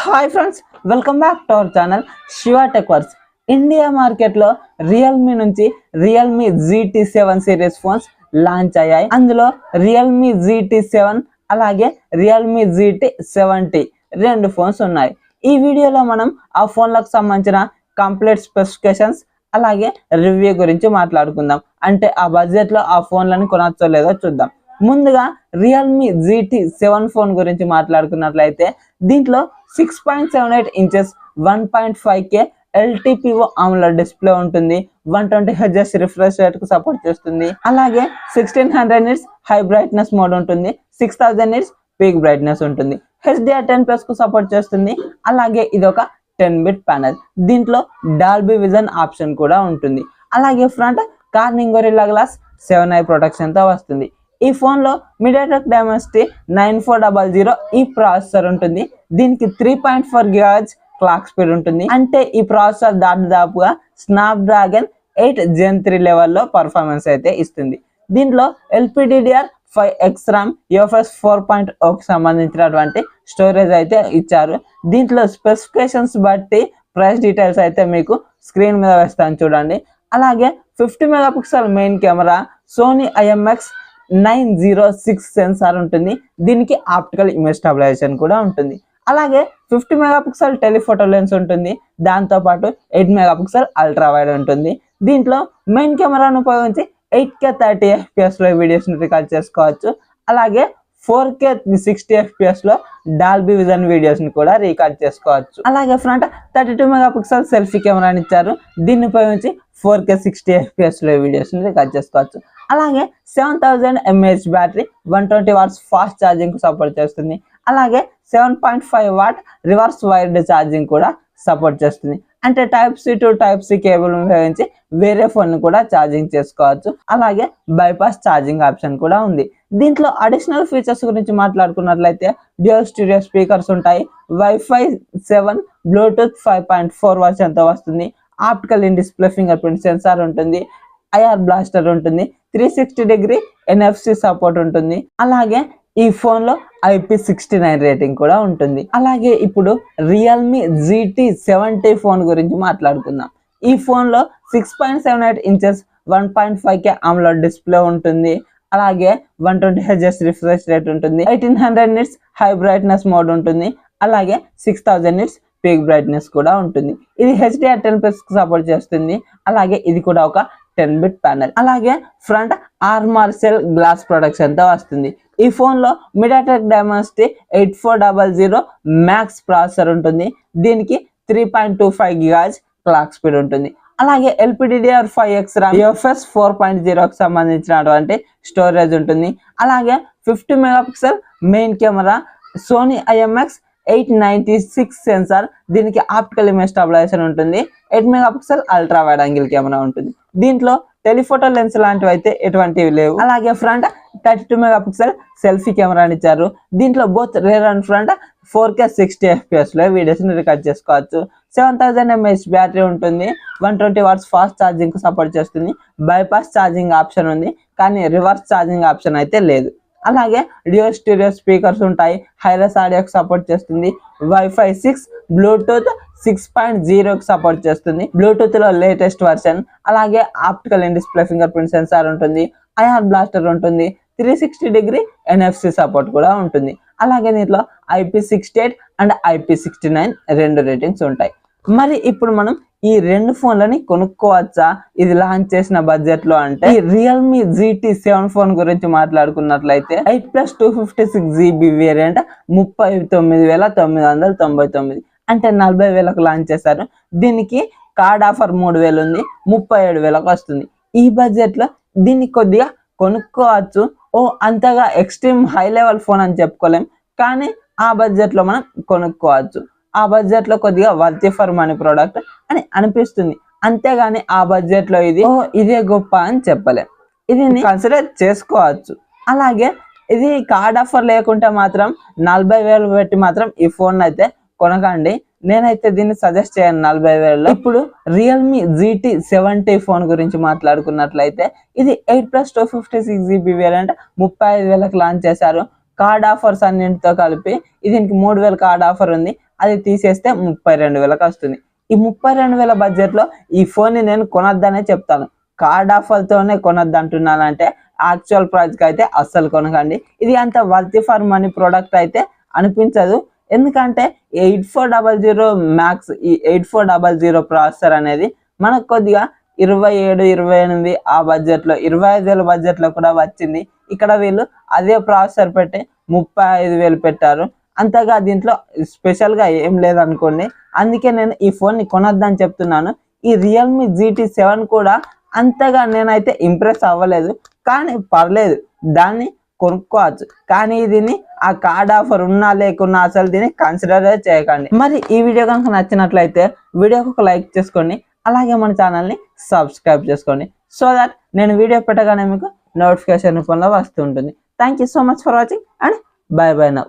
Hi friends, welcome back to our channel Shiva tech works. India మార్కెట్లో Realme నుంచి Realme GT7 series phones launch అయ్యాయి. అందులో Realme GT7 అలాగే Realme GT70 రెండు phones ఉన్నాయి. ఈ వీడియోలో మనం ఆ ఫోన్లకు సంబంధించిన కంప్లీట్ స్పెసిఫికేషన్స్ అలాగే రివ్యూ గురించి మాట్లాడుకుందాం. అంటే ఆ బడ్జెట్లో ఆ ఫోన్లను కొనచ్చో లేదో చూద్దాం. ముందుగా రియల్మీ GT7 ఫోన్ గురించి మాట్లాడుకున్నట్లయితే దీంట్లో 6.78 inches 1.5K LTPO AMOLED display ఉంటుంది. 120Hz రిఫ్రెష్ రేట్ కు సపోర్ట్ చేస్తుంది. అలాగే 1600 నిట్స్ హై బ్రైట్నెస్ మోడ్ ఉంటుంది. 6000 నిట్స్ పీక్ బ్రైట్నెస్ ఉంటుంది. HDR10+ కు సపోర్ట్ చేస్తుంది. అలాగే ఇది ఒక 10-bit ప్యానెల్. దీంట్లో డాల్బీ విజన్ ఆప్షన్ కూడా ఉంటుంది. అలాగే front Corning Gorilla Glass 7i protection తో వస్తుంది. ఈ ఫోన్ లో MediaTek Dimensity 9400 ఈ ప్రాసెసర్ ఉంటుంది. దీనికి 3.4 GHz క్లాక్ స్పీడ్ ఉంటుంది. అంటే ఈ ప్రాసెసర్ దాదాపుగా స్నాప్డ్రాగన్ 8 Gen 3 లెవెల్లో పర్ఫార్మెన్స్ అయితే ఇస్తుంది. దీంట్లో LPDDR5X RAM UFS 4.0 కి సంబంధించినటువంటి స్టోరేజ్ అయితే ఇచ్చారు. దీంట్లో స్పెసిఫికేషన్స్ బట్టి ప్రైస్ డీటెయిల్స్ అయితే మీకు స్క్రీన్ మీద వేస్తాను చూడండి. అలాగే 50 megapixel main camera, Sony IMX906 sensor ఉంటుంది. దీనికి ఆప్టికల్ ఇమేజ్ స్టెబిలైజేషన్ కూడా ఉంటుంది. అలాగే 50 మెగాపిక్సెల్ టెలిఫోటో లెన్స్ ఉంటుంది. దాంతో పాటు 8 మెగాపిక్సెల్ అల్ట్రా వైడ్ ఉంటుంది. దీంట్లో మెయిన్ కెమెరాను ఉపయోగించి 8K 30 FPS లో వీడియోస్ ని రికార్డ్ చేసుకోవచ్చు. అలాగే 4K 60 FPS లో డాల్బీ విజన్ వీడియోస్ ని కూడా రికార్డ్ చేసుకోవచ్చు. అలాగే ఫ్రంట్ 32 మెగాపిక్సెల్ సెల్ఫీ కెమెరాని ఇచ్చారు. దీన్ని ఉపయోగించి 4K 60 FPS లో వీడియోస్ ని రికార్డ్ చేసుకోవచ్చు. అలాగే 7000 mAh battery 120 watts fast charging కు సపోర్ట్ చేస్తుంది. అలాగే 7.5 వాట్ రివర్స్ వైర్డ్ ఛార్జింగ్ కూడా సపోర్ట్ చేస్తుంది. అంటే Type-C to Type-C కేబుల్ ఉపయోగించి వేరే ఫోన్ ని కూడా ఛార్జింగ్ చేసుకోవచ్చు. అలాగే బైపాస్ ఛార్జింగ్ ఆప్షన్ కూడా ఉంది. దీంట్లో అడిషనల్ ఫీచర్స్ గురించి మాట్లాడుకున్నట్లయితే డ్యూయల్ స్టీరియో స్పీకర్స్ ఉంటాయి. Wi-Fi 7 బ్లూటూత్ 5.4 వర్షన్ తో వస్తుంది. Optical in display finger print censor ఉంటుంది. IR బ్లాస్టర్ ఉంటుంది. 360 డిగ్రీ NFC సపోర్ట్ ఉంటుంది. అలాగే ఈ ఫోన్ లో IP69 రేటింగ్ కూడా ఉంటుంది. అలాగే ఇప్పుడు రియల్మీ GT70 ఫోన్ గురించి మాట్లాడుకుందాం. ఈ ఫోన్ లో 6.78 ఇంచెస్ 1.5K AMOLED డిస్ప్లే ఉంటుంది. అలాగే 120Hz రిఫ్రెష్ రేట్ ఉంటుంది. 1800 నిట్స్ హై బ్రైట్నెస్ మోడ్ ఉంటుంది. అలాగే 6000 నిట్స్ పీక్ బ్రైట్నెస్ కూడా ఉంటుంది. ఇది HDR10+ కు సపోర్ట్ చేస్తుంది. అలాగే ఇది కూడా ఒక 10-bit ప్యానెల్. అలాగే front Armor Shell glass protection తో వస్తుంది. ఈ ఫోన్ లో MediaTek Dimensity 8400 మ్యాక్స్ ప్రాసెసర్ ఉంటుంది. దీనికి 3.25 GHz క్లాక్ స్పీడ్ ఉంటుంది. అలాగే LPDDR5X RAM UFS 4.0 కి సంబంధించినటువంటి స్టోరేజ్ ఉంటుంది. అలాగే 50 megapixel main camera, Sony IMX896 sensor, దీనికి ఆప్టికల్ ఇమేజ్ స్టెబిలైజేషన్ ఉంటుంది. 8 megapixel ultra wide angle camera ఉంటుంది. దీంట్లో టెలిఫోటో లెన్స్ లాంటివి అయితే ఎటువంటివి లేవు. అలాగే ఫ్రంట్ 32 మెగాపిక్సెల్ సెల్ఫీ కెమెరాని ఇచ్చారు. దీంట్లో both rare and front 4K 60 FPS లో వీడియోస్ ని రికార్డ్ చేసుకోవచ్చు. 7000 mAh బ్యాటరీ ఉంటుంది. 120 వాట్స్ ఫాస్ట్ ఛార్జింగ్ కు సపోర్ట్ చేస్తుంది. బైపాస్ ఛార్జింగ్ ఆప్షన్ ఉంది, కానీ రివర్స్ ఛార్జింగ్ ఆప్షన్ అయితే లేదు. అలాగే డ్యూయల్ స్టీరియో స్పీకర్స్ ఉంటాయి. హైరస్ ఆడియోకి సపోర్ట్ చేస్తుంది. Wi-Fi 6 బ్లూటూత్ 6.0 కి సపోర్ట్ చేస్తుంది. బ్లూటూత్ లో లేటెస్ట్ వర్షన్. అలాగే optical in display finger print censor ఉంటుంది. IR బ్లాస్టర్ ఉంటుంది. 360 డిగ్రీ NFC సపోర్ట్ కూడా ఉంటుంది. అలాగే దీంట్లో IP68 అండ్ IP69 రెండు రేటింగ్స్ ఉంటాయి. మరి ఇప్పుడు మనం ఈ రెండు ఫోన్లని కొనుక్కోవచ్చా ఇది లాంచ్ చేసిన బడ్జెట్ లో అంటే? ఈ రియల్మీ GT7 ఫోన్ గురించి మాట్లాడుకున్నట్లయితే 8+256GB వేరియంట్ 39,999, అంటే 40,000కు లాంచ్ చేశారు. దీనికి కార్డ్ ఆఫర్ 3,000 ఉంది, 37,000కు వస్తుంది. ఈ బడ్జెట్ లో దీన్ని కొద్దిగా కొనుక్కోవచ్చు. అంతగా ఎక్స్ట్రీమ్ హై లెవెల్ ఫోన్ అని చెప్పుకోలేం, కానీ ఆ బడ్జెట్ లో మనం కొనుక్కోవచ్చు. ఆ బడ్జెట్ లో కొద్దిగా వర్తీ ఫర్ మనీ ప్రోడక్ట్ అని అనిపిస్తుంది. అంతేగాని ఆ బడ్జెట్ లో ఇదే గొప్ప అని చెప్పలేం. ఇది కన్సిడర్ చేసుకోవచ్చు. అలాగే ఇది కార్డ్ ఆఫర్ లేకుంటే మాత్రం 40,000 పెట్టి మాత్రం ఈ ఫోన్ అయితే కొనకండి. నేనైతే దీన్ని సజెస్ట్ చేయను 40,000లో. ఇప్పుడు రియల్మీ GT70 ఫోన్ గురించి మాట్లాడుకున్నట్లయితే ఇది 8+256GB వేరియంట్ 35,000కు లాంచ్ చేశారు. కార్డ్ ఆఫర్స్ అన్నింటితో కలిపి దీనికి 3,000 కార్డ్ ఆఫర్ ఉంది. అది తీసేస్తే 32,000కి వస్తుంది. ఈ 32,000 బడ్జెట్లో ఈ ఫోన్ని నేను కొనొద్దనే చెప్తాను. కార్డ్ ఆఫర్తోనే కొనొద్దు అంటున్నానంటే యాక్చువల్ ప్రైస్కి అయితే అస్సలు కొనకండి. ఇది అంత వర్త్ ఫర్ మనీ ప్రోడక్ట్ అయితే అనిపించదు. ఎందుకంటే 8400 మ్యాక్స్ ఈ 8400 ప్రాసెసర్ అనేది మనకు కొద్దిగా 27, 28 ఆ బడ్జెట్లో 25,000 బడ్జెట్లో కూడా వచ్చింది. ఇక్కడ వీళ్ళు అదే ప్రాసెసర్ పెట్టి 35,000 పెట్టారు. అంతగా దీంట్లో స్పెషల్గా ఏం లేదనుకోండి. అందుకే నేను ఈ ఫోన్ని కొనొద్దని చెప్తున్నాను. ఈ రియల్మీ GT7 కూడా అంతగా నేనైతే ఇంప్రెస్ అవ్వలేదు, కానీ పర్లేదు, దాన్ని కొనుక్కోవచ్చు. కానీ దీన్ని ఆ కార్డ్ ఆఫర్ ఉన్నా లేకున్నా అసలు దీన్ని కన్సిడర్ చేయకండి. మరి ఈ వీడియో కనుక నచ్చినట్లయితే వీడియోకి ఒక లైక్ చేసుకోండి, అలాగే మన ఛానల్ని సబ్స్క్రైబ్ చేసుకోండి, సో దట్ నేను వీడియో పెట్టగానే మీకు నోటిఫికేషన్ రూపంలో వస్తుంటుంది. Thank you so much for watching and by by now.